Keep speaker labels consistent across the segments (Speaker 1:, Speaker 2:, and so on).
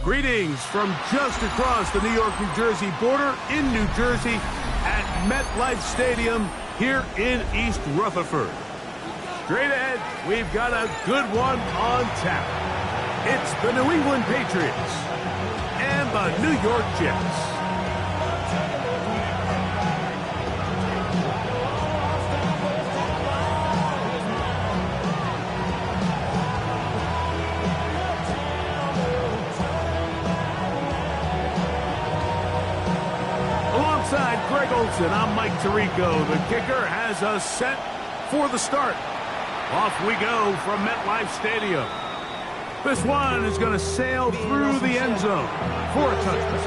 Speaker 1: Greetings from just across the New York-New Jersey border in New Jersey at MetLife Stadium here in East Rutherford. Straight ahead, we've got a good one on tap. It's the New England Patriots and the New York Jets. Greg Olson, I'm Mike Tirico. The kicker has us set for the start. Off we go from MetLife Stadium. This one is going to sail through the end zone for a touchdown.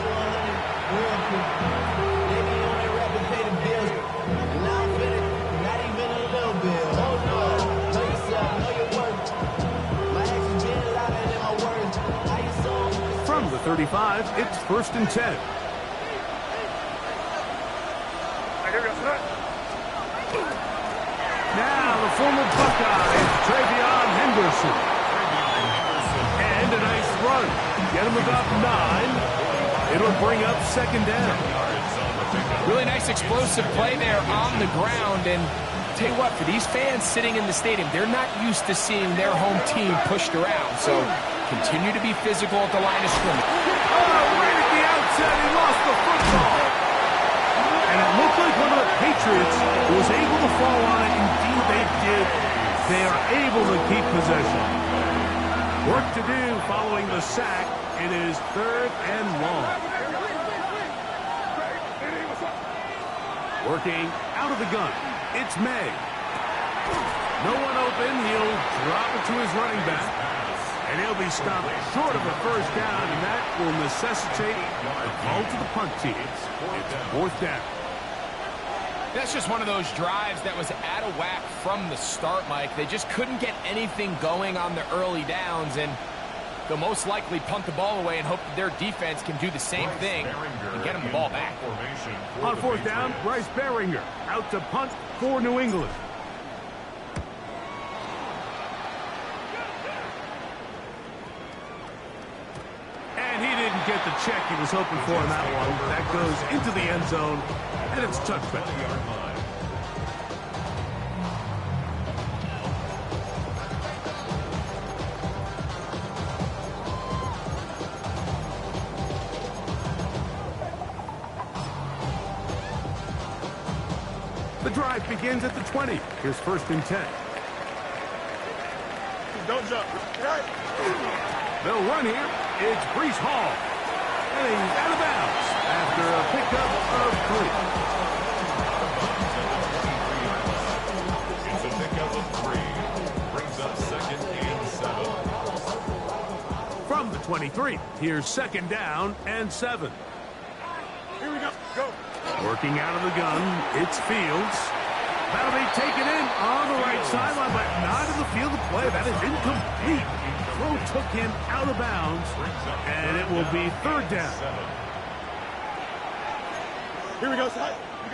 Speaker 1: From the 35, it's 1st and 10. Now the former Buckeye, Travion Henderson. And a nice run. Get him about 9. It'll bring up 2nd down.
Speaker 2: Really nice explosive play there on the ground. And tell you what, for these fans sitting in the stadium, they're not used to seeing their home team pushed around. So continue to be physical at the line of scrimmage.
Speaker 1: Oh, right at the outset, he lost the football. And it looked like one of the Patriots was able to fall on it. Indeed, they did. They are able to keep possession. Work to do following the sack. It is 3rd and long. Working out of the gun. It's May. No one open. He'll drop it to his running back. And he'll be stopped short of a 1st down, and that will necessitate a call to the punt team. It's 4th down.
Speaker 2: That's just one of those drives that was out of whack from the start, Mike. They just couldn't get anything going on the early downs, and they'll most likely punt the ball away and hope that their defense can do the same thing and get them the ball back.
Speaker 1: On 4th down, Bryce Beringer out to punt for New England. And he didn't get the check he was hoping for in that one. That goes into the end zone, and it's touchback. The drive begins at the 20. Here's 1st and 10.
Speaker 3: Don't jump.
Speaker 1: They'll run here. It's Breece Hall. And he's out of bounds after a pickup of 3.
Speaker 3: It's a pickup of 3. Brings up 2nd and 7.
Speaker 1: From the 23, here's 2nd down and 7.
Speaker 3: Here we go. Go.
Speaker 1: Working out of the gun, it's Fields. That'll be taken in on the right sideline, but not in the field of play. That is incomplete. Throw took him out of bounds, and it will be 3rd down.
Speaker 3: Here we go, son. You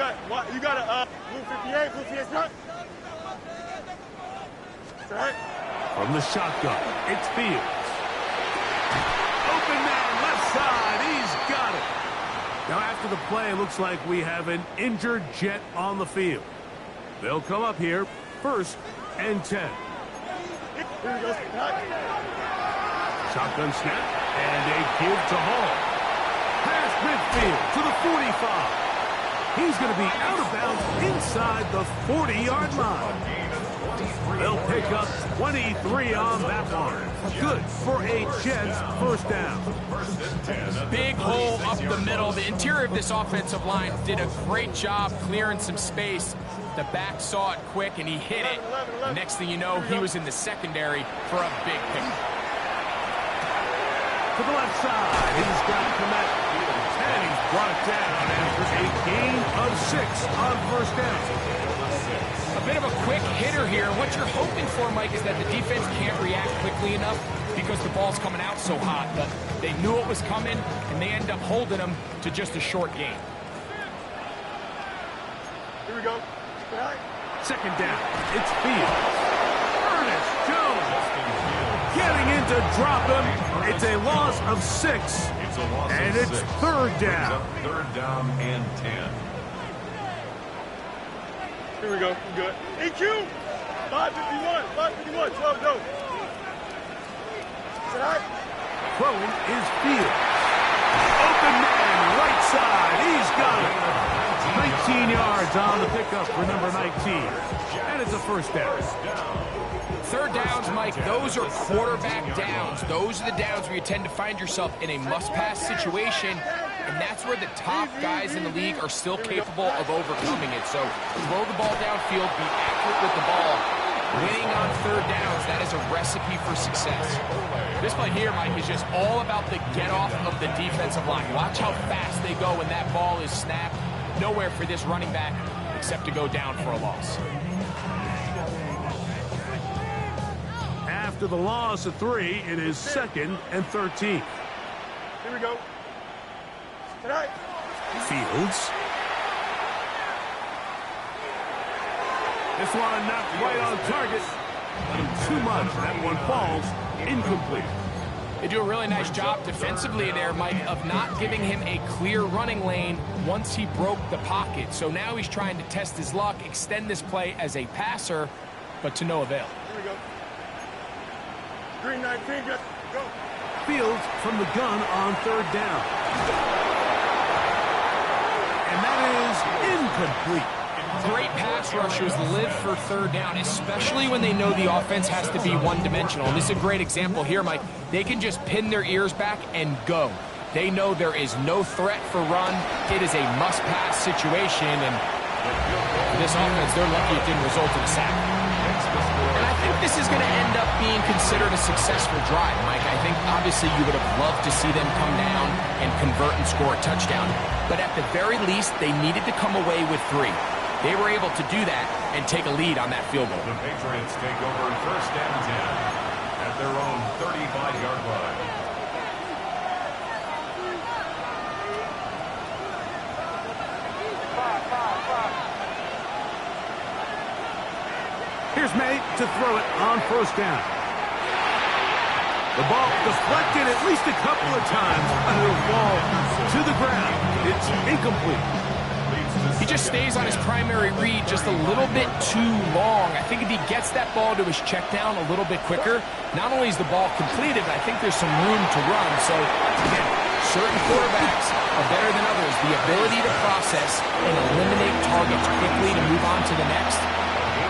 Speaker 3: got a blue 58 front. Right.
Speaker 1: From the shotgun, it's Fields. Open man, left side. He's got it. Now, after the play, it looks like we have an injured Jet on the field. They'll come up here, 1st and 10.
Speaker 3: Here we go.
Speaker 1: Shotgun snap, and a give to Hall. Past midfield to the 45. He's going to be out of bounds inside the 40-yard line. They'll pick up 23 on that one. Good for a Jets 1st down.
Speaker 2: Big hole up the middle. The interior of this offensive line did a great job clearing some space. The back saw it quick, and he hit it. The next thing you know, he was in the secondary for a big pick.
Speaker 1: To the left side, he's got Komet. And he's brought it down after a gain of 6 on 1st down.
Speaker 2: A bit of a quick hitter here. What you're hoping for, Mike, is that the defense can't react quickly enough because the ball's coming out so hot. But they knew it was coming, and they end up holding them to just a short gain.
Speaker 3: Here we go.
Speaker 1: 2nd down. It's Fields. Ernest Jones. getting in to drop him. It's a loss of 6. And it's third down.
Speaker 4: Third down and 10.
Speaker 3: Here we go. We're good. EQ. 551. 551. 12 go. Is that all right?
Speaker 1: Throwing is Fields. Open man, right side. He's got it. 19 yards on the pickup for number 19. And it's a first down.
Speaker 2: Third downs, Mike, those are quarterback downs. Those are the downs where you tend to find yourself in a must-pass situation, and that's where the top guys in the league are still capable of overcoming it. So throw the ball downfield, be accurate with the ball. Winning on third downs, that is a recipe for success. This play here, Mike, is just all about the get-off of the defensive line. Watch how fast they go when that ball is snapped. Nowhere for this running back except to go down for a loss.
Speaker 1: After the loss of 3, it is 2nd and 13.
Speaker 3: Here we go. Tonight.
Speaker 1: Fields. This one not quite on target. Too much. That one falls incomplete.
Speaker 2: They do a really nice job defensively there, Mike, of not giving him a clear running lane once he broke the pocket. So now he's trying to test his luck, extend this play as a passer, but to no avail.
Speaker 3: Here we go. Green 19, just go.
Speaker 1: Fields from the gun on third down. And that is incomplete.
Speaker 2: Great pass rushers live for third down, especially when they know the offense has to be one-dimensional. And this is a great example here, Mike. They can just pin their ears back and go. They know there is no threat for run. It is a must-pass situation, and for this offense, they're lucky it didn't result in a sack. And I think this is going to end up being considered a successful drive, Mike. I think, obviously, you would have loved to see them come down and convert and score a touchdown. But at the very least, they needed to come away with 3. They were able to do that and take a lead on that field goal.
Speaker 4: The Patriots take over first and 10 at their own 35-yard line.
Speaker 1: Here's May to throw it on first down. The ball deflected at least a couple of times, and it'll fall to the ground. It's incomplete.
Speaker 2: He just stays on his primary read just a little bit too long. I think if he gets that ball to his check down a little bit quicker, not only is the ball completed, but I think there's some room to run. So, again, certain quarterbacks are better than others. The ability to process and eliminate targets quickly to move on to the next,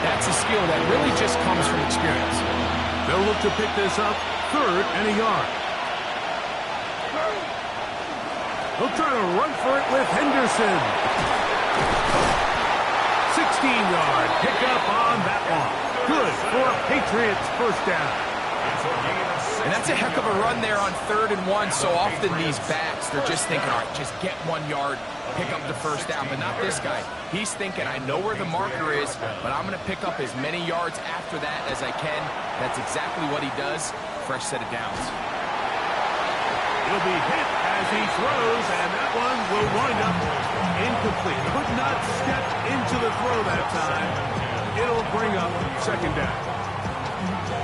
Speaker 2: that's a skill that really just comes from experience.
Speaker 1: They'll look to pick this up, 3rd and a yard. They'll try to run for it with Henderson. 16-yard pickup on that one. Good for a Patriots first down.
Speaker 2: And that's a heck of a run there on 3rd and 1. So often these backs, they're just thinking, all right, just get 1 yard, pick up the first down. But not this guy. He's thinking, I know where the marker is, but I'm going to pick up as many yards after that as I can. That's exactly what he does. Fresh set of downs.
Speaker 1: He'll be hit as he throws, and that one will wind up incomplete. Could not step into the throw that time. It'll bring up second down.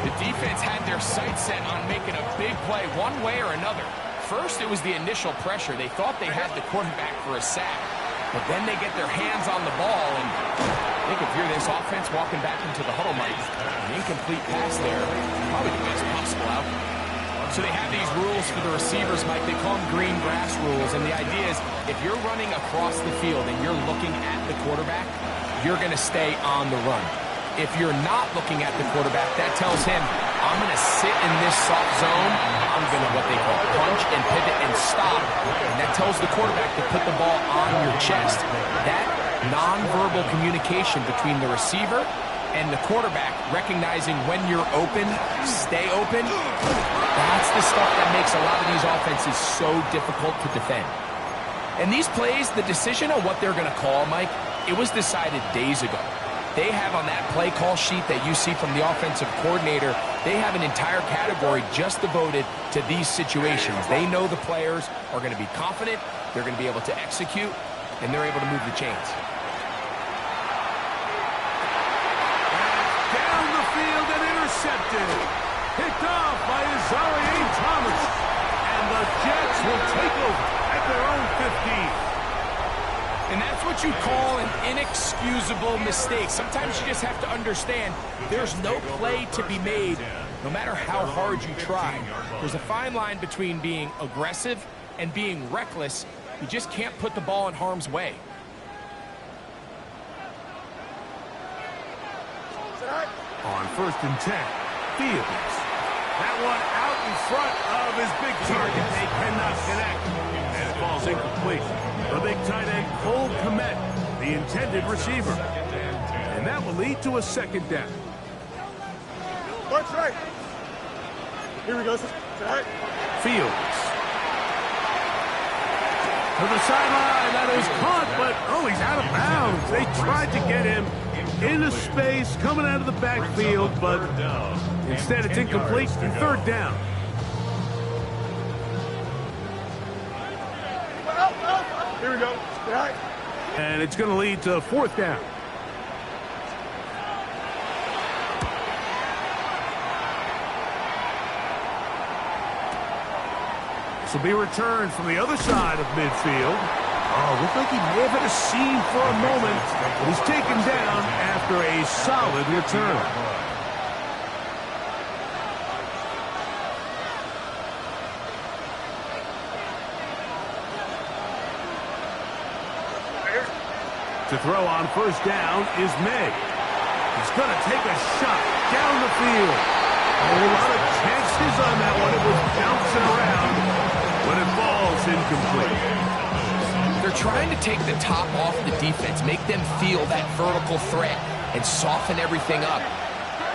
Speaker 2: The defense had their sights set on making a big play one way or another. First, it was the initial pressure. They thought they had the quarterback for a sack. But then they get their hands on the ball, and I think if you're this offense walking back into the huddle, Mike, an incomplete pass there, probably the best possible outcome. So they have these rules for the receivers, Mike. They call them green grass rules, and the idea is if you're running across the field and you're looking at the quarterback, you're going to stay on the run. If you're not looking at the quarterback, that tells him, I'm going to sit in this soft zone. I'm going to what they call punch and pivot and stop. And that tells the quarterback to put the ball on your chest. That nonverbal communication between the receiver and the quarterback, recognizing when you're open, stay open, that's the stuff that makes a lot of these offenses so difficult to defend. And these plays, the decision on what they're going to call, Mike, it was decided days ago. They have on that play call sheet that you see from the offensive coordinator, they have an entire category just devoted to these situations. They know the players are going to be confident, they're going to be able to execute, and they're able to move the chains.
Speaker 1: Down the field and intercepted. Picked off by sorry, ain't Thomas. And the Jets will take over at their own 15.
Speaker 2: And that's what you call an inexcusable mistake. Sometimes you just have to understand there's no play to be made, no matter how hard you try. There's a fine line between being aggressive and being reckless. You just can't put the ball in harm's way.
Speaker 1: On 1st and 10, Fields. That one out in front of his big target. They cannot connect. And it falls incomplete. The big tight end, Cole Kmet, the intended receiver. And that will lead to a 2nd down.
Speaker 3: March right. Here we go. Right.
Speaker 1: Fields. To the sideline. That is caught, but, oh, he's out of bounds. They tried to get him into space, coming out of the backfield, but instead it's incomplete and 3rd down.
Speaker 3: Here we go. Right.
Speaker 1: And it's going to lead to 4th down. This will be returned from the other side of midfield. Oh, looked like he may have had a seam for a moment, but he's taken down after a solid return. To throw on 1st down is May. He's going to take a shot down the field. A lot of chances on that one. It was bouncing around, but it falls incomplete.
Speaker 2: They're trying to take the top off the defense, make them feel that vertical threat, and soften everything up.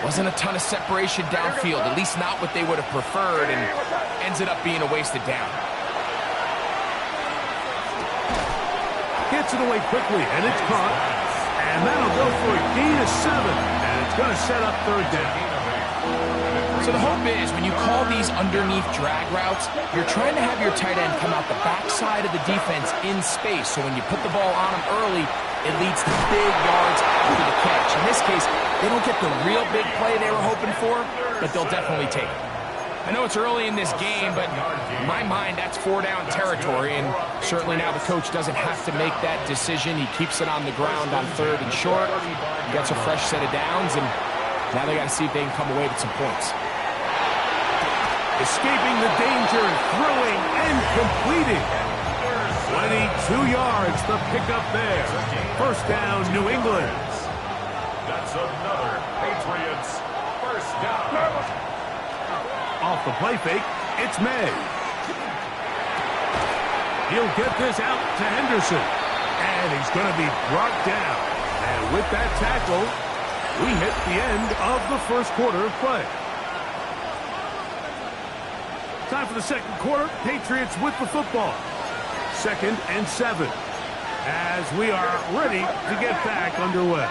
Speaker 2: Wasn't a ton of separation downfield, at least not what they would have preferred, and ends it up being a wasted down.
Speaker 1: Gets it away quickly, and it's caught. And that'll go for a gain of 7, and it's going to set up 3rd down.
Speaker 2: So the hope is when you call these underneath drag routes, you're trying to have your tight end come out the backside of the defense in space. So when you put the ball on him early, it leads to big yards after the catch. In this case, they don't get the real big play they were hoping for, but they'll definitely take it. I know it's early in this game, but in my mind, that's 4-down territory, and certainly now the coach doesn't have to make that decision. He keeps it on the ground on 3rd and short. He gets a fresh set of downs, and now they got to see if they can come away with some points.
Speaker 1: Escaping the danger, throwing and completing. 22 yards, the pickup there. 1st down, New England.
Speaker 4: That's another Patriots 1st down.
Speaker 1: Off the play fake, it's May. He'll get this out to Henderson. And he's going to be brought down. And with that tackle, we hit the end of the 1st quarter of play. Time for the 2nd quarter. Patriots with the football. 2nd and 7. As we are ready to get back underway.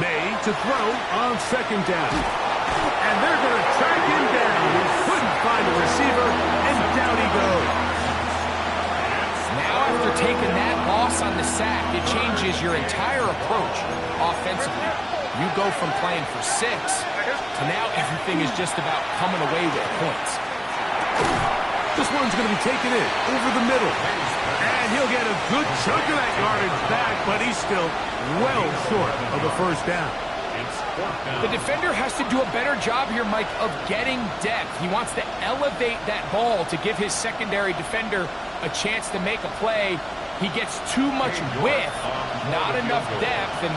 Speaker 1: May to throw on 2nd down. And they're going to track him down. He couldn't find a receiver, and down he goes.
Speaker 2: Now, after taking that loss on the sack, it changes your entire approach offensively. You go from playing for 6 to now everything is just about coming away with points.
Speaker 1: This one's going to be taken in over the middle. And he'll get a good chunk of that yardage back, but he's still well short of the 1st down.
Speaker 2: The defender has to do a better job here, Mike, of getting depth. He wants to elevate that ball to give his secondary defender a chance to make a play. He gets too much width, not enough depth, and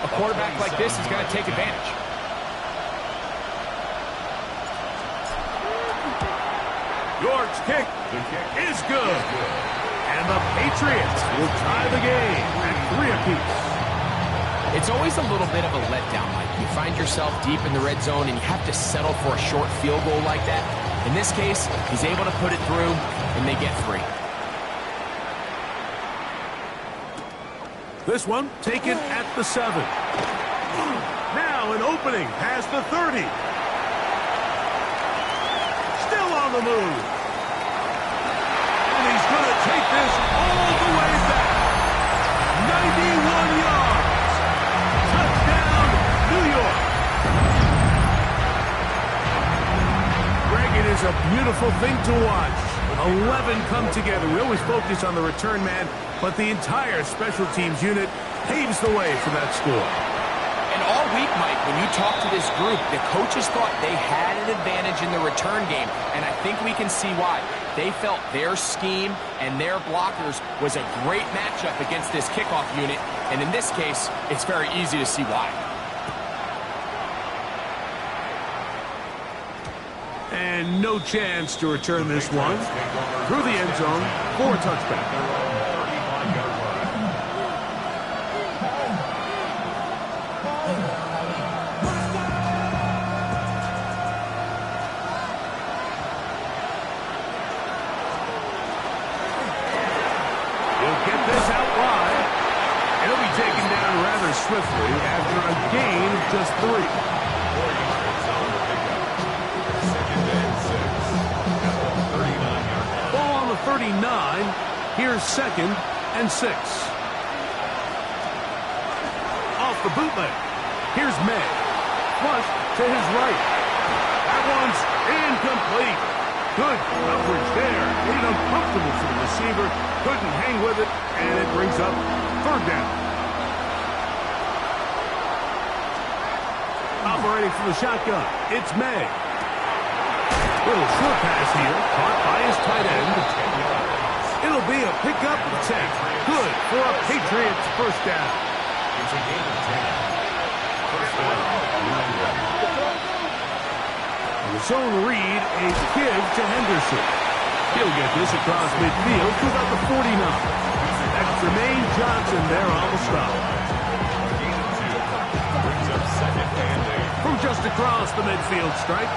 Speaker 2: a quarterback like this is going to take advantage.
Speaker 1: York's kick is good. And the Patriots will tie the game at 3 apiece.
Speaker 2: It's always a little bit of a letdown, Mike. You find yourself deep in the red zone and you have to settle for a short field goal like that. In this case, he's able to put it through, and they get 3.
Speaker 1: This one taken at the 7. Now an opening past the 30. Still on the move. And he's going to take this all the way back. 91 yards. a beautiful thing to watch. 11 come together. We always focus on the return man, but the entire special teams unit paves the way for that score.
Speaker 2: And all week, Mike, when you talk to this group, the coaches thought they had an advantage in the return game, and I think we can see why. They felt their scheme and their blockers was a great matchup against this kickoff unit, and in this case, it's very easy to see why.
Speaker 1: And no chance to return this one. Through the end zone for a touchback. Swiftly after a gain of just 3. Ball on the 39. Here's 2nd and 6. Off the bootleg. Here's May. Flush to his right. That one's incomplete. Good coverage there. Made it uncomfortable for the receiver. Couldn't hang with it, and it brings up 3rd down. Operating from the shotgun, it's May. Little short pass here, caught by his tight end. It'll be a pickup of 10. Good for a Patriots 1st down.
Speaker 4: It's a gain of 10. First down.
Speaker 1: The zone read, a give to Henderson. He'll get this across midfield to about the 49. That's Jermaine Johnson there on the stop. From just across the midfield stripe,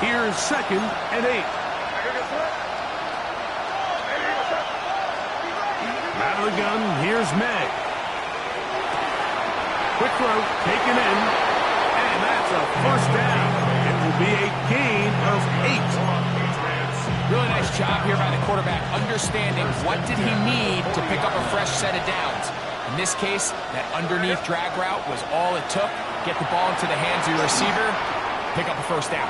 Speaker 1: here's 2nd and 8. Out of the gun, here's May. Quick throw, taken in, and that's a 1st down. It will be a gain of 8.
Speaker 2: Really nice job here by the quarterback, understanding what did he need to pick up a fresh set of downs. In this case, that underneath drag route was all it took. Get the ball into the hands of your receiver, pick up a 1st down.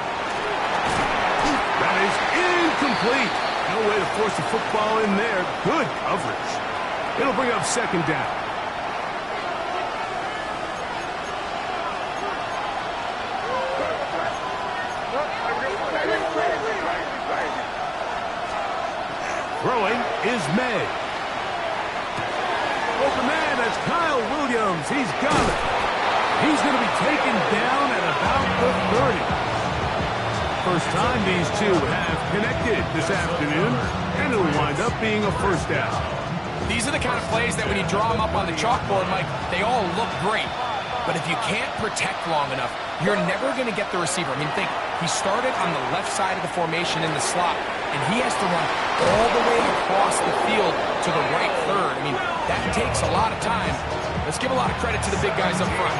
Speaker 1: That is incomplete. No way to force the football in there. Good coverage. It'll bring up 2nd down. Throwing is May. Open man, that's Kyle Williams. He's got it. He's going to be taken down at about the 30. First time these two have connected this afternoon, and it'll wind up being a 1st down.
Speaker 2: These are the kind of plays that when you draw them up on the chalkboard, Mike, they all look great. But if you can't protect long enough, you're never going to get the receiver. I mean, think, he started on the left side of the formation in the slot, and he has to run all the way across the field to the right 3rd. I mean, that takes a lot of time. Let's give a lot of credit to the big guys up front.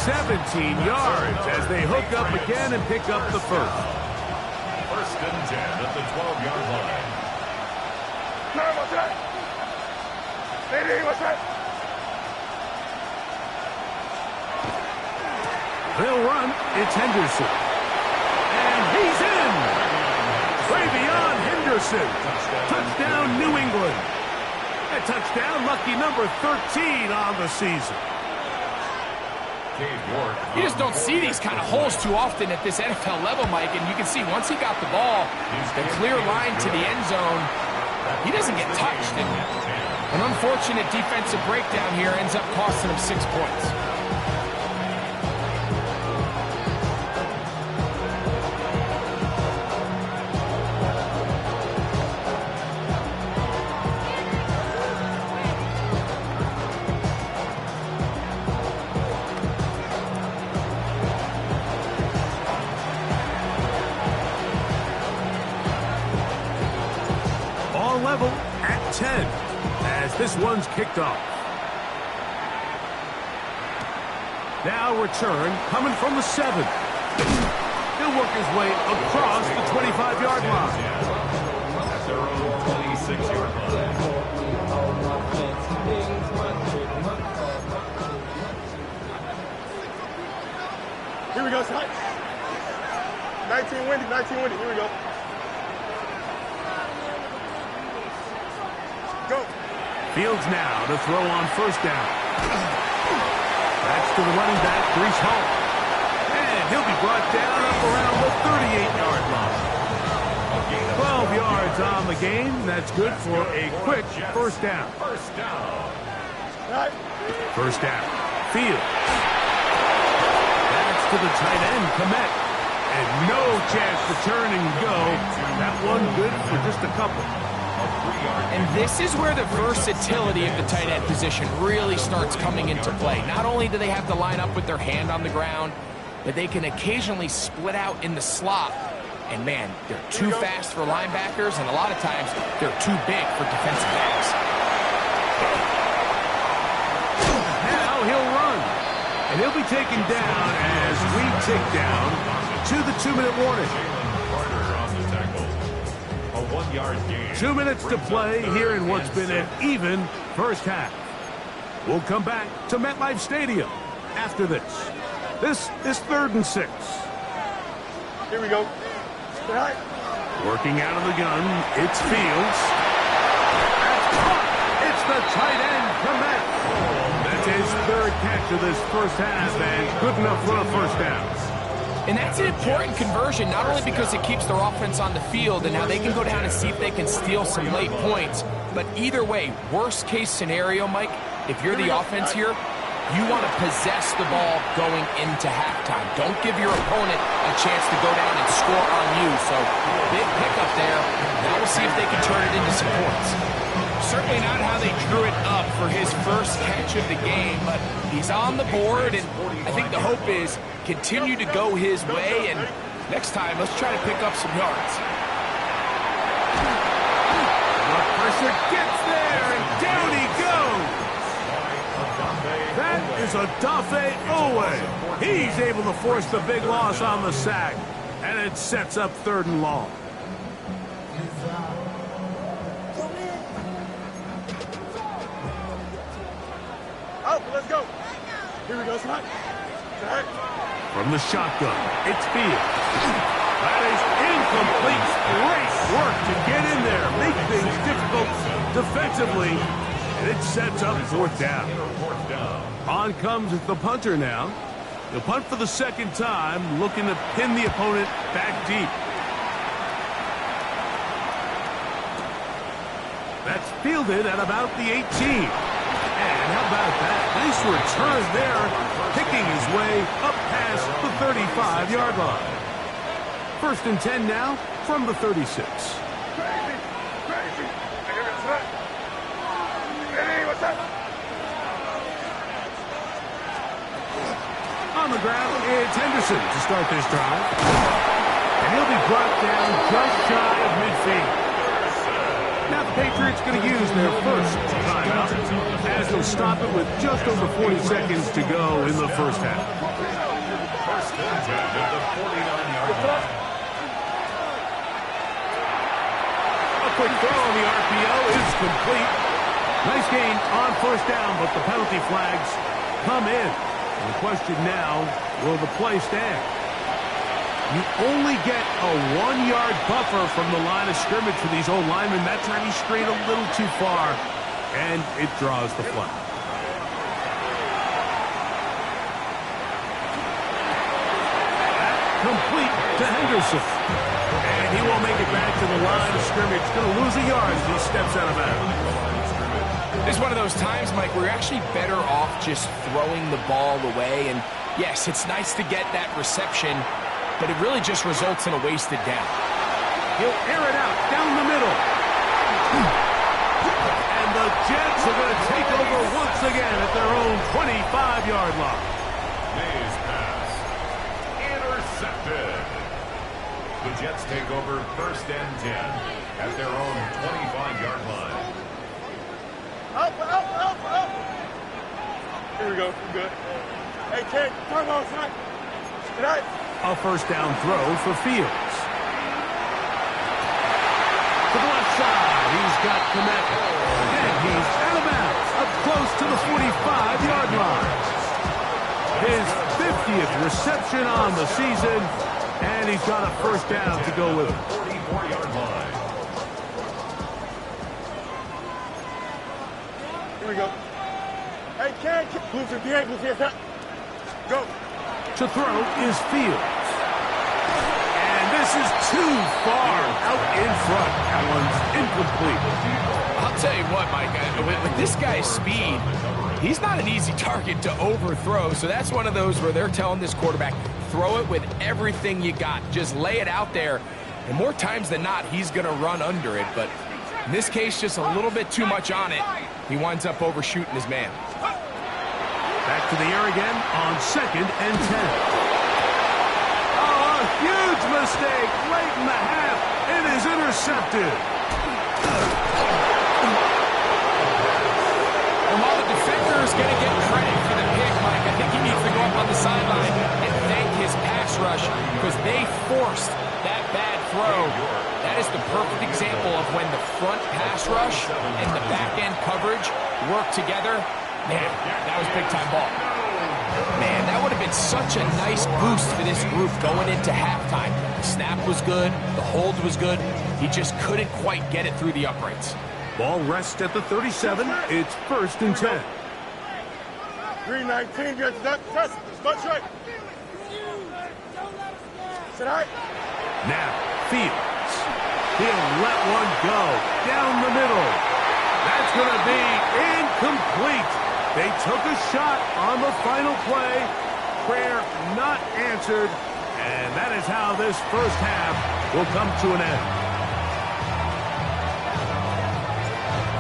Speaker 1: 17 yards as they hook up again and pick up the 1st.
Speaker 4: 1st and 10 at the 12-yard line.
Speaker 1: They'll run. It's Henderson. And he's in. Way beyond Henderson. Touchdown, New England. A touchdown, lucky number 13 on the season.
Speaker 2: You just don't see these kind of holes too often at this NFL level, Mike, and you can see once he got the ball, the clear line to the end zone, he doesn't get touched. And an unfortunate defensive breakdown here ends up costing him 6 points.
Speaker 1: Level at 10 as this one's kicked off. Now return coming from the 7. He'll work his way across the 25-yard line.
Speaker 4: At their own 26-yard line.
Speaker 3: Here we go, Scott. 19 windy, here we go.
Speaker 1: Fields now to throw on first down. That's to the running back, Brees Hall. And he'll be brought down up around the 38-yard line. 12 yards on the game. That's good for a quick first down. First down. Fields. That's to the tight end, Komet. And no chance to turn and go. That one good for just a couple.
Speaker 2: And this is where the versatility of the tight end position really starts coming into play. Not only do they have to line up with their hand on the ground, but they can occasionally split out in the slot. And man, they're too fast for linebackers, and a lot of times they're too big for defensive backs.
Speaker 1: Now he'll run. And he'll be taken down as we tick down to the 2-minute warning. 2 minutes to play here in what's been an even first half. We'll come back to MetLife Stadium after this. This is 3rd and 6.
Speaker 3: Here we go.
Speaker 1: Working out of the gun, it's Fields. That's caught. It's the tight end, Komet. That's his 3rd catch of this first half, and good enough for a first down.
Speaker 2: And that's an important conversion, not only because it keeps their offense on the field and now they can go down and see if they can steal some late points, but either way, worst case scenario, Mike, if you're the offense here, you want to possess the ball going into halftime. Don't give your opponent a chance to go down and score on you. So, big pickup there. Now we'll see if they can turn it into some points. Certainly not how they drew it up for his first catch of the game, but he's on the board, and I think the hope is continue to go his way, and next time, let's try to pick up some yards.
Speaker 1: The pressure gets there, and down he goes. That is Odafe Owe. He's able to force the big loss on the sack, and it sets up 3rd and long.
Speaker 3: Oh, let's go. Here we go, son.
Speaker 1: From the shotgun, it's Fields. That is incomplete. Great work to get in there, make things difficult defensively, and it sets up 4th down. On comes the punter now. He'll punt for the 2nd time, looking to pin the opponent back deep. That's fielded at about the 18. And how about that? Nice return there, picking his way up past the 35-yard line. 1st and 10 now from the 36. On the ground, it's Henderson to start this drive. And he'll be brought down just shy of midfield. Now the Patriots going to use their first timeout as they'll stop it with just over 40 seconds to go in the first half. A quick throw on the RPO is complete. Nice gain on first down, but the penalty flags come in. And the question now, will the play stand? You only get a 1-yard buffer from the line of scrimmage for these old linemen. That time he strayed a little too far, and it draws the flag. Complete to Henderson. And he won't make it back to the line of scrimmage. Going to lose a yard as he steps out of bounds.
Speaker 2: It's one of those times, Mike, where you're actually better off just throwing the ball away. And yes, it's nice to get that reception, but it really just results in a wasted down.
Speaker 1: He'll air it out down the middle. And the Jets are going to take over once again at their own 25-yard line.
Speaker 4: Mays pass. Intercepted. The Jets take over 1st and 10 at their own 25-yard line.
Speaker 3: Up. Here we go. We're good. Hey, kid, turn on, son. Tonight.
Speaker 1: A first down throw for Fields. To the left side, he's got Komet. And he's out of bounds, up close to the 45-yard line. His 50th reception on the season, and he's got a first down to go with him.
Speaker 4: 44-yard line.
Speaker 3: Here we go. Hey, Ken, blue 58, blue 58. Go.
Speaker 1: To throw is Fields. And this is too far out in front. That one's incomplete.
Speaker 2: I'll tell you what, Mike, with this guy's speed, he's not an easy target to overthrow. So that's one of those where they're telling this quarterback, throw it with everything you got. Just lay it out there. And more times than not, he's going to run under it. But in this case, just a little bit too much on it. He winds up overshooting his man.
Speaker 1: Back to the air again on 2nd and 10. Oh, a huge mistake late in the half. It is intercepted.
Speaker 2: And while the defender is going to get credit for the pick, Mike, I think he needs to go up on the sideline and thank his pass rush because they forced that bad throw. That is the perfect example of when the front pass rush and the back end coverage work together. Man, that was big-time ball. Man, that would have been such a nice boost for this group going into halftime. The snap was good. The hold was good. He just couldn't quite get it through the uprights.
Speaker 1: Ball rests at the 37. It's 1st and 10.
Speaker 3: 319, get that. Press. Bunch right. Sit high.
Speaker 1: Now, Fields. He'll let one go down the middle. That's going to be incomplete. They took a shot on the final play. Prayer not answered. And that is how this first half will come to an end.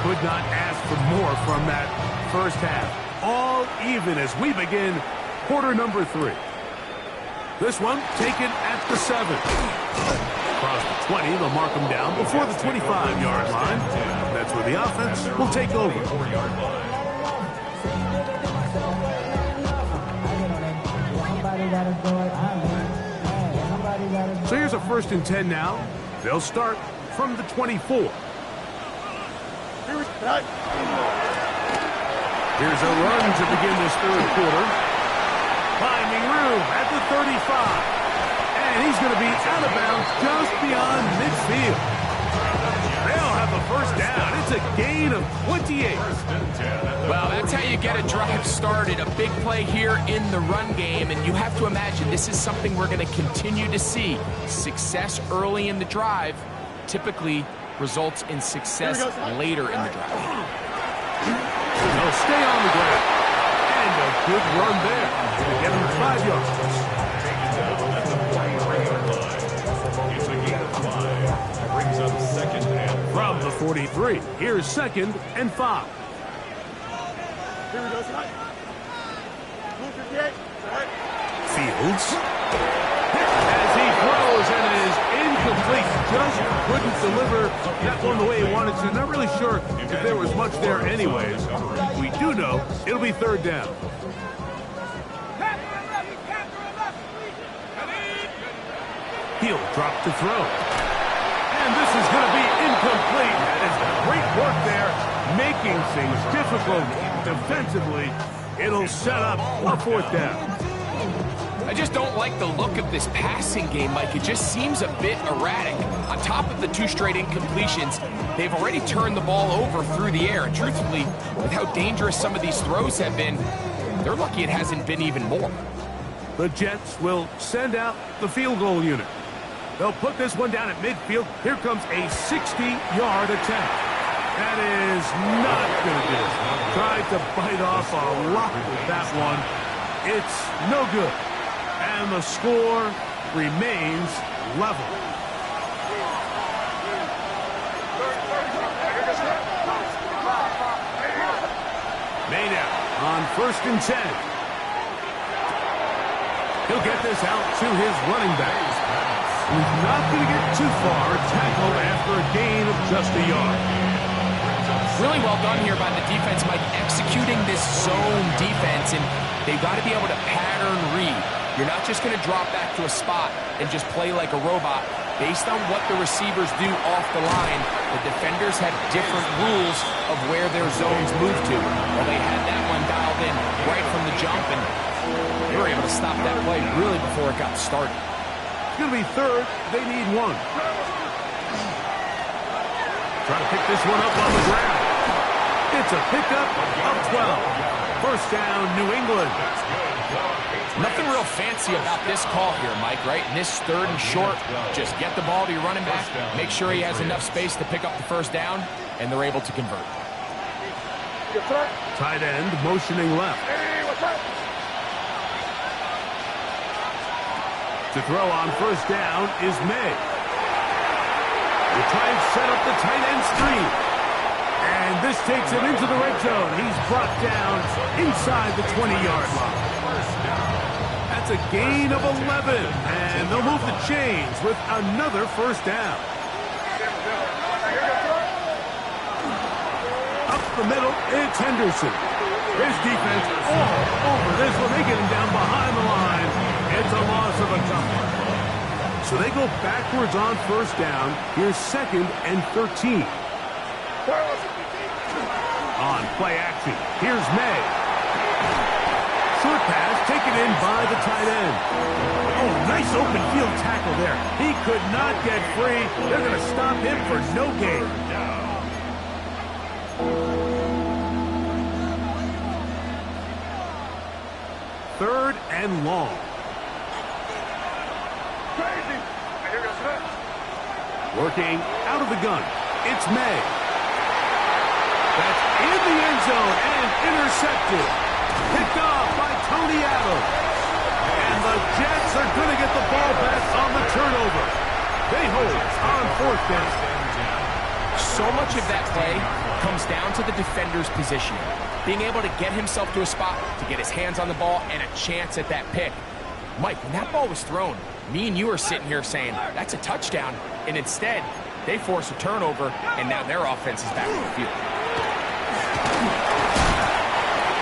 Speaker 1: Could not ask for more from that first half. All even as we begin quarter number 3. This one taken at the 7. Across the 20, they'll mark them down before the 25-yard line. That's where the offense will take over. So here's a 1st and 10 now. They'll start from the 24. Here's a run to begin this 3rd quarter. Finding room at the 35. And he's going to be out of bounds just beyond midfield. They'll have the 1st down. It's a gain of 28.
Speaker 2: Well, that's how you get a drive started. A big play here in the run game. And you have to imagine this is something we're going to continue to see. Success early in the drive typically results in success later in the drive.
Speaker 1: They'll stay on the ground. And a good run there to get him 5 yards.
Speaker 4: It's a gain of 5. Brings up 2nd and 5.
Speaker 1: From the 43, here's 2nd and 5.
Speaker 3: Here we go, tonight. Blue 58.
Speaker 1: Fields. As he throws and it is incomplete. Just couldn't deliver that one the way he wanted to. Not really sure if there was much there anyways. We do know it'll be 3rd down. He'll drop to throw. And this is going to be incomplete. That is great work there, making things difficult defensively. It'll set up a 4th down.
Speaker 2: I just don't like the look of this passing game, Mike. It just seems a bit erratic. On top of the 2 straight incompletions, they've already turned the ball over through the air. And truthfully, with how dangerous some of these throws have been, they're lucky it hasn't been even more.
Speaker 1: The Jets will send out the field goal unit. They'll put this one down at midfield. Here comes a 60-yard attempt. That is not going to do it. Tried to bite off a lot with that one. It's no good. And the score remains level. Made out on 1st and 10. He'll get this out to his running back. He's not going to get too far, tackled after a gain of just a yard.
Speaker 2: Really well done here by the defense, Mike, executing this zone defense, and they've got to be able to pattern read. You're not just going to drop back to a spot and just play like a robot. Based on what the receivers do off the line, the defenders have different rules of where their zones move to. Well, they had that one dialed in right from the jump, and they were able to stop that play really before it got started.
Speaker 1: It's going to be 3rd. They need 1. Trying to pick this one up on the ground. It's a pickup of 12. First down, New England.
Speaker 2: Nothing real fancy about this call here, Mike, right? In this 3rd and short, just get the ball to your running back, make sure he has enough space to pick up the first down, and they're able to convert.
Speaker 1: Tight end motioning left. To throw on first down is May. They try and set up the tight end screen. And this takes him into the red zone. He's brought down inside the 20-yard line. That's a gain of 11. And they'll move the chains with another first down. Up the middle, it's Henderson. His defense all over this one. They get him down behind the line. It's a loss of a couple. So they go backwards on first down. Here's 2nd and 13. On play action, here's May. Short pass taken in by the tight end. Oh, nice open field tackle there. He could not get free. They're going to stop him for no gain. 3rd and long. Working out of the gun. It's May. That's in the end zone and intercepted. Picked off by Tony Adams. And the Jets are going to get the ball back on the turnover. They hold on 4th down.
Speaker 2: So much of that play comes down to the defender's positioning. Being able to get himself to a spot, to get his hands on the ball, and a chance at that pick. Mike, when that ball was thrown, me and you are sitting here saying, that's a touchdown. And instead, they force a turnover, and now their offense is back on the field.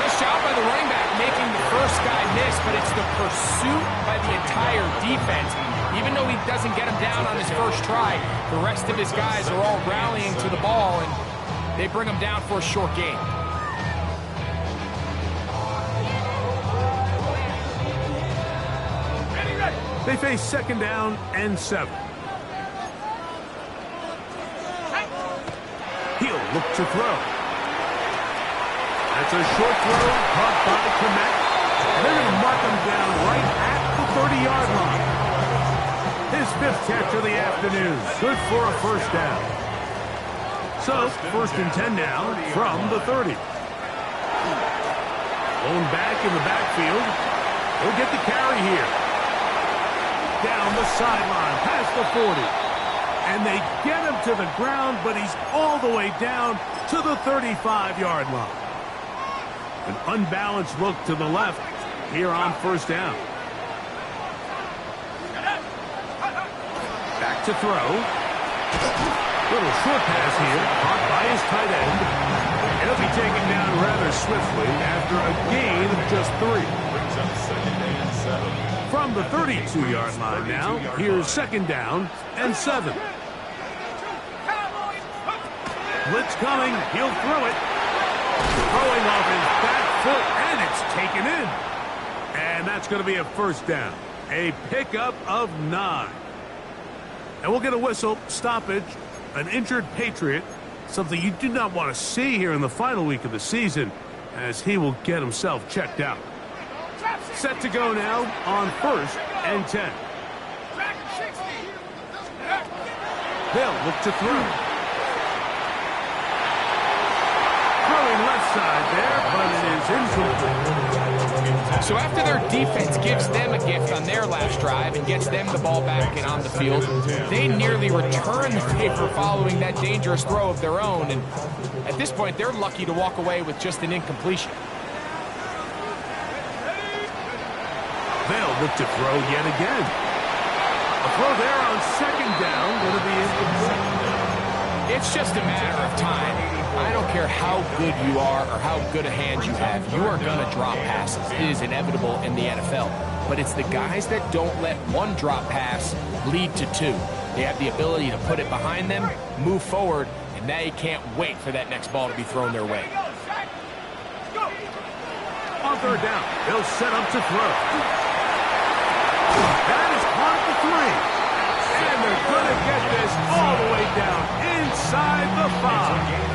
Speaker 2: Nice job by the running back making the first guy miss, but it's the pursuit by the entire defense. Even though he doesn't get him down on his first try, the rest of his guys are all rallying to the ball, and they bring him down for a short gain.
Speaker 1: They face 2nd down and 7. He'll look to throw. That's a short throw caught by Komet. And they're going to mark him down right at the 30-yard line. His 5th catch of the afternoon. Good for a first down. So, 1st and 10 now from the 30. Blown back in the backfield. He'll get the carry here. Down the sideline, past the 40. And they get him to the ground, but he's all the way down to the 35-yard line. An unbalanced look to the left here on first down. Back to throw. Little short pass here, caught by his tight end. He'll be taken down rather swiftly after a gain of just 3.
Speaker 4: Brings up 2nd and 7.
Speaker 1: From the 32-yard line now, here's 2nd down and 7. Blitz coming, he'll throw it. Throwing off his back foot, and it's taken in. And that's going to be a first down. A pickup of 9. And we'll get a whistle, stoppage, an injured Patriot, something you do not want to see here in the final week of the season, as he will get himself checked out. Set to go now on 1st and 10. They'll look to throw. Throwing left side there, but it is incomplete.
Speaker 2: So after their defense gives them a gift on their last drive and gets them the ball back and on the field, they nearly return the favor following that dangerous throw of their own. And at this point, they're lucky to walk away with just an incompletion.
Speaker 1: They'll look to throw yet again. A throw there on 2nd down, going to be incomplete.
Speaker 2: It's just a matter of time. I don't care how good you are or how good a hand you have. You are going to drop passes. It is inevitable in the NFL. But it's the guys that don't let one drop pass lead to 2. They have the ability to put it behind them, move forward, and they can't wait for that next ball to be thrown their way.
Speaker 1: On 3rd down, they'll set up to throw. That is caught at the 3. And they're going to get this all the way down inside the 5.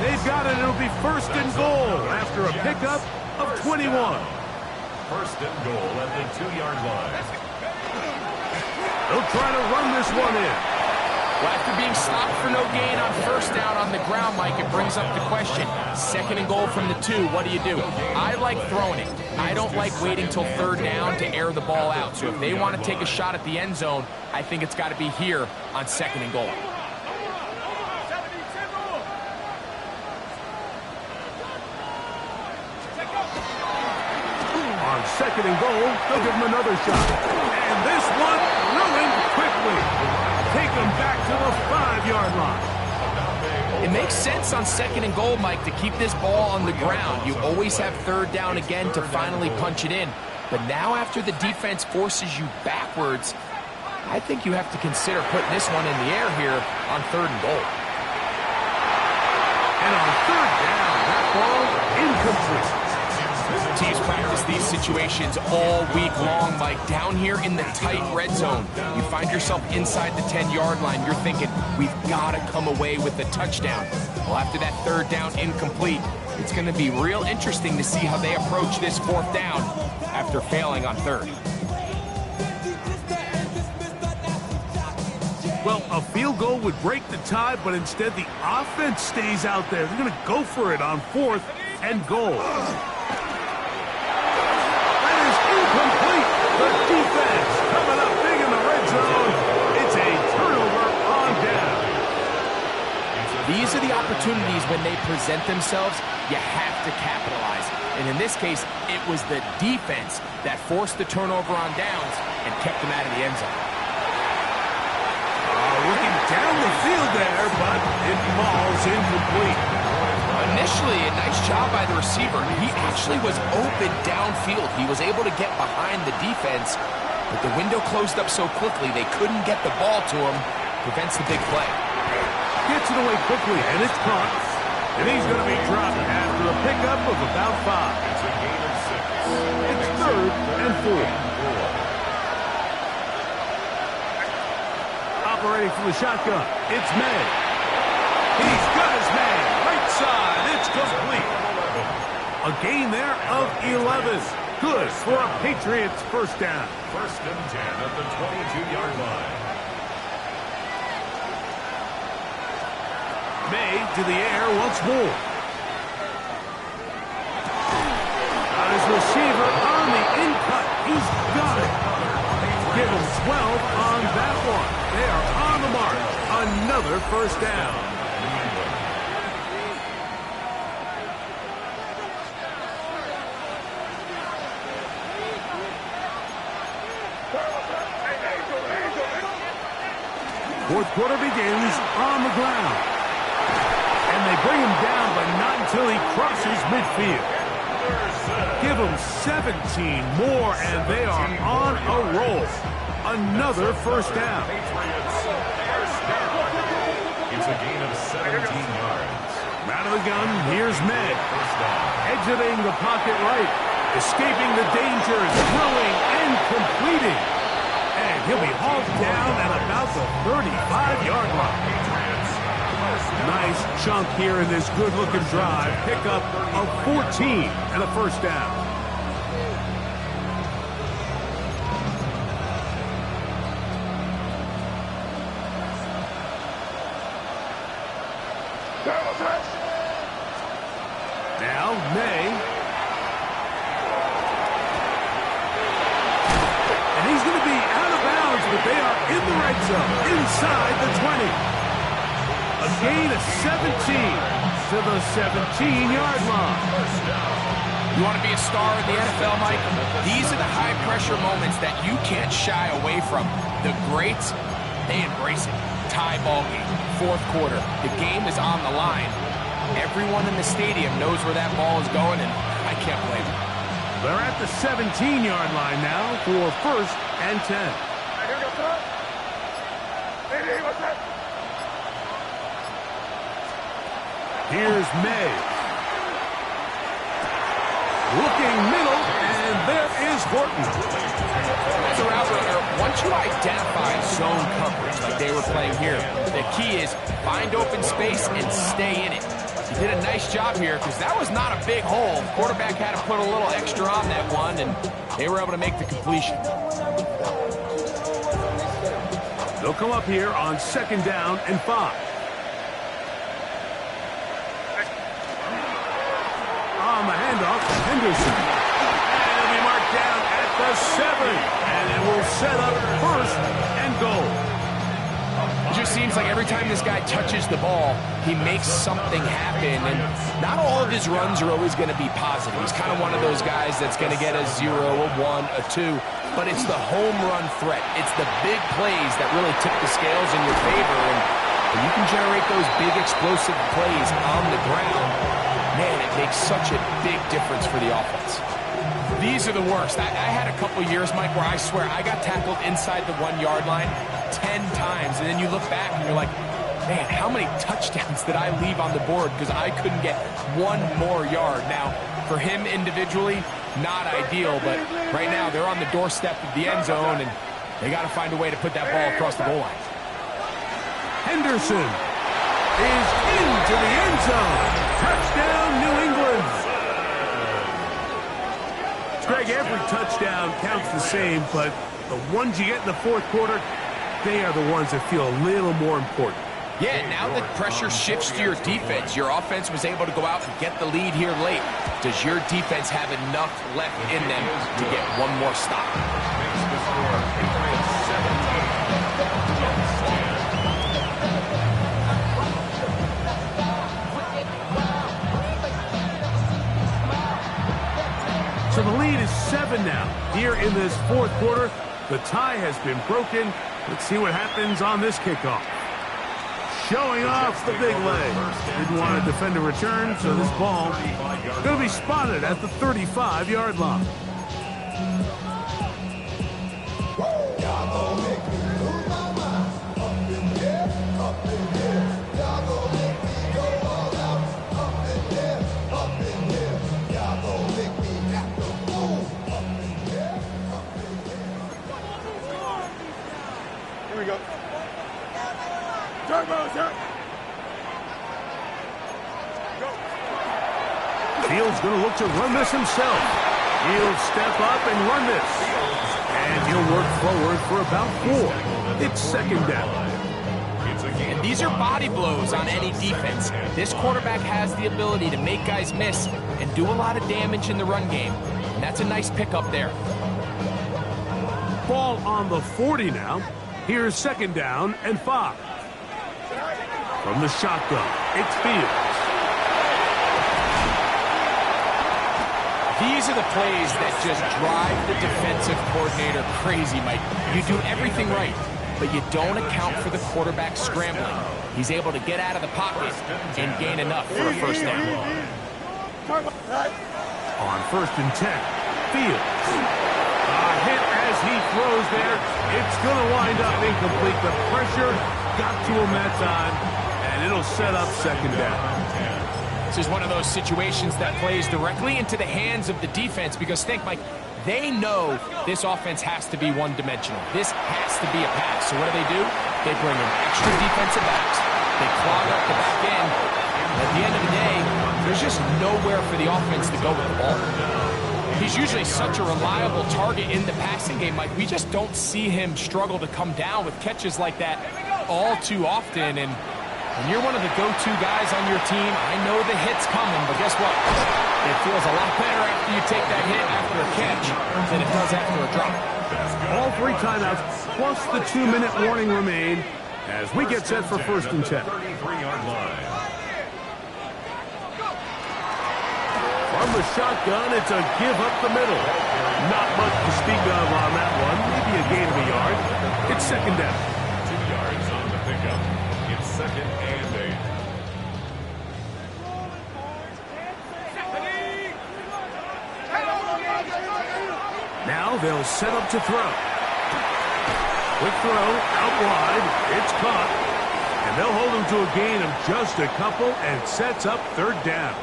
Speaker 1: They've got it. It'll be first and goal after a pickup of 21.
Speaker 4: First and goal at the 2-yard line.
Speaker 1: They'll try to run this one in.
Speaker 2: Well, after being stopped for no gain on first down on the ground, Mike, it brings up the question. Second and goal from the 2, what do you do? I like throwing it. I don't like waiting till third down to air the ball out. So if they want to take a shot at the end zone, I think it's got to be here on second and goal.
Speaker 1: On second and goal, they'll give him another shot. And this one ruined quickly. Take them back to the 5-yard line.
Speaker 2: It makes sense on second and goal, Mike, to keep this ball on the ground. You always have third down again to finally punch it in. But now after the defense forces you backwards, I think you have to consider putting this one in the air here on third and goal.
Speaker 1: And on third down, that ball incomplete.
Speaker 2: Teams practice these situations all week long, Mike. Down here in the tight red zone, you find yourself inside the 10-yard line. You're thinking, we've got to come away with the touchdown. Well, after that third down incomplete, it's going to be real interesting to see how they approach this fourth down after failing on third.
Speaker 1: Well, a field goal would break the tie, but instead the offense stays out there. They're going to go for it on fourth and goal. Complete. The defense coming up big in the red zone. It's a turnover on down.
Speaker 2: These are the opportunities when they present themselves, you have to capitalize. And in this case, it was the defense that forced the turnover on downs and kept them out of the end zone.
Speaker 1: Looking down the field there, but it falls incomplete.
Speaker 2: Initially, a nice job by the receiver. He actually was open downfield. He was able to get behind the defense, but the window closed up so quickly they couldn't get the ball to him. Prevents the big play.
Speaker 1: Gets it away quickly, and it's caught. And he's going to be dropped after a pickup of about 5.
Speaker 4: It's a gain of 6.
Speaker 1: It's third and 4. Operating from the shotgun, it's May. He's got his man. Right side, it's complete. A gain there of 11. Good for a Patriots first down.
Speaker 4: First and 10 at the 22-yard line.
Speaker 1: May to the air once more. Got his receiver on the in-cut. He's got it. Give him 12 on that one. They are on the mark. Another first down. Fourth quarter begins on the ground. And they bring him down, but not until he crosses midfield. Give him 17 more, and they are on a roll. Another first down.
Speaker 4: It's a gain of 17 yards.
Speaker 1: Out of the gun, here's May. Exiting the pocket right. Escaping the dangers, throwing and completing. And he'll be hauled down at about the 35-yard line. Nice chunk here in this good-looking drive. Pickup of 14 and a first down. Now, May. And he's going to be out of bounds, but they are in the red zone, inside the 20. A gain of 17 to the 17-yard line.
Speaker 2: You want to be a star in the NFL, Mike? These are the high-pressure moments that you can't shy away from. The greats, they embrace it. Tie ball game, fourth quarter. The game is on the line. Everyone in the stadium knows where that ball is going, and I can't blame them.
Speaker 1: They're at the 17-yard line now for first and 10. Here's May. Looking middle, and there is Horton.
Speaker 2: As a route runner, once you identify zone coverage like they were playing here, the key is find open space and stay in it. He did a nice job here because that was not a big hole. Quarterback had to put a little extra on that one, and they were able to make the completion.
Speaker 1: They'll come up here on 2nd down and 5. On the handoff, Henderson. And it'll be marked down at the 7. And it will set up 1st and goal.
Speaker 2: It just seems like every time this guy touches the ball, he makes something happen. And not all of his runs are always going to be positive. He's kind of one of those guys that's going to get a 0, a 1, a 2. But it's the home run threat. It's the big plays that really tip the scales in your favor. And when you can generate those big explosive plays on the ground, man, it makes such a big difference for the offense. These are the worst. I had a couple years, Mike, where I swear I got tackled inside the 1-yard line 10 times. And then you look back and you're like, man, how many touchdowns did I leave on the board because I couldn't get one more yard? Now, for him individually, not ideal, but right now they're on the doorstep of the end zone, and they got to find a way to put that ball across the goal line.
Speaker 1: Henderson is into the end zone. Touchdown, New England. Greg, every touchdown counts the same, but the ones you get in the 4th quarter, they are the ones that feel a little more important.
Speaker 2: Yeah, now that pressure shifts to your defense, your offense was able to go out and get the lead here late. Does your defense have enough left in them to get one more stop?
Speaker 1: So the lead is 7 now. Here in this 4th quarter, the tie has been broken. Let's see what happens on this kickoff. Showing off the big leg. Didn't want to defend a return, so this ball going to be spotted at the 35-yard line.
Speaker 3: Here we go. Turbo, sir. Go.
Speaker 1: Fields going to look to run this himself. He'll step up and run this. And he'll work forward for about 4. It's 2nd down.
Speaker 2: And these are body blows on any defense. This quarterback has the ability to make guys miss and do a lot of damage in the run game. And that's a nice pickup there.
Speaker 1: Ball on the 40 now. Here's 2nd down and 5. From the shotgun, it's Fields.
Speaker 2: These are the plays that just drive the defensive coordinator crazy, Mike. You do everything right, but you don't account for the quarterback scrambling. He's able to get out of the pocket and gain enough for a 1st down.
Speaker 1: On 1st and 10, Fields. A hit as he throws there. It's going to wind up incomplete. The pressure got to him that time, and it'll set up 2nd down.
Speaker 2: This is one of those situations that plays directly into the hands of the defense because think, Mike, they know this offense has to be one-dimensional. This has to be a pass. So what do? They bring in extra defensive backs. They clog up the back end. And at the end of the day, there's just nowhere for the offense to go with the ball. He's usually such a reliable target in the passing game, Mike. We just don't see him struggle to come down with catches like that all too often. And when you're one of the go-to guys on your team, I know the hit's coming, but guess what? It feels a lot better after you take that hit after a catch than it does after a drop.
Speaker 1: All 3 timeouts plus the 2-minute warning remain as we get set for 1st and 10.
Speaker 4: 33-yard line.
Speaker 1: From the shotgun, it's a give up the middle. Not much to speak of on that one. Maybe a gain of a yard. It's 2nd down.
Speaker 4: 2 yards on the pickup. It's 2nd and 8.
Speaker 1: Now they'll set up to throw. Quick throw, out wide. It's caught. And they'll hold him to a gain of just a couple and sets up 3rd down.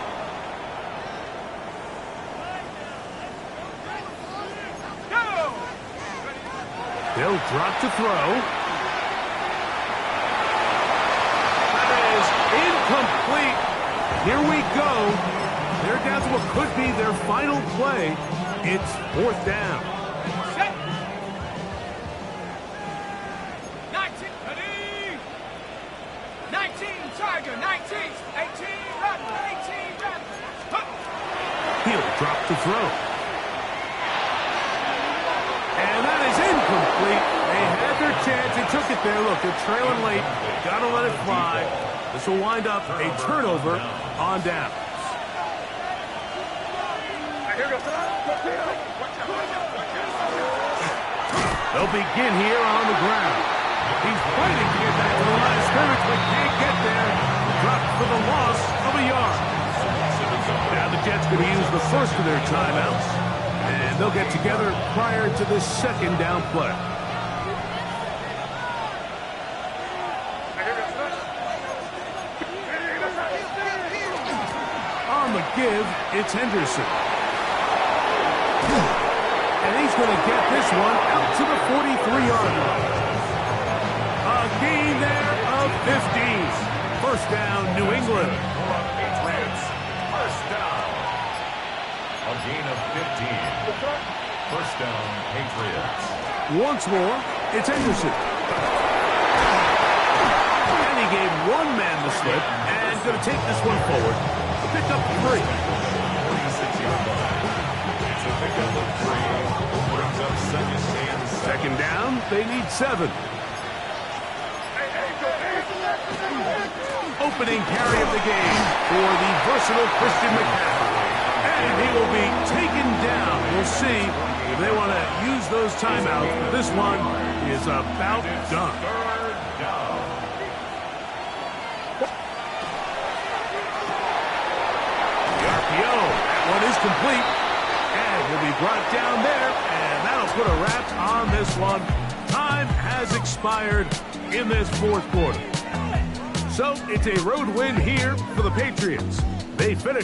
Speaker 1: They'll drop to throw. That is incomplete. Here we go. They're down to what could be their final play. It's 4th down.
Speaker 2: Set. 19, ready. 19, Tiger, 19, 18, run, 18, run.
Speaker 1: He'll drop the throw. And that is incomplete. They had their chance. They took it there. Look, they're trailing late. Got to let it fly. This will wind up a turnover on down. They'll begin here on the ground. He's fighting to get back to the line of scrimmage, but can't get there. Dropped for the loss of a yard. Now the Jets going to use the first of their timeouts, and they'll get together prior to this 2nd down play. On the give, it's Henderson. And he's going to get this one out to the 43-yard line. A gain there of 15. 1st down, New England.
Speaker 4: Patriots, 1st down. A gain of 15. 1st down, Patriots.
Speaker 1: Once more, it's Henderson. And he gave one man the slip and going to take this one forward. Pick up 3.
Speaker 4: 46-yard line. It's a pickup of 3. Brings up 2nd
Speaker 1: down, they need 7. Opening carry of the game for the versatile Christian McCaffrey. And he will be taken down. We'll see if they want to use those timeouts. This one is about done.
Speaker 4: 3rd down.
Speaker 1: The RPO, that one is complete. And will be brought down there. And that'll put a wrap on this one. Time has expired in this 4th quarter. So it's a road win here for the Patriots. They finish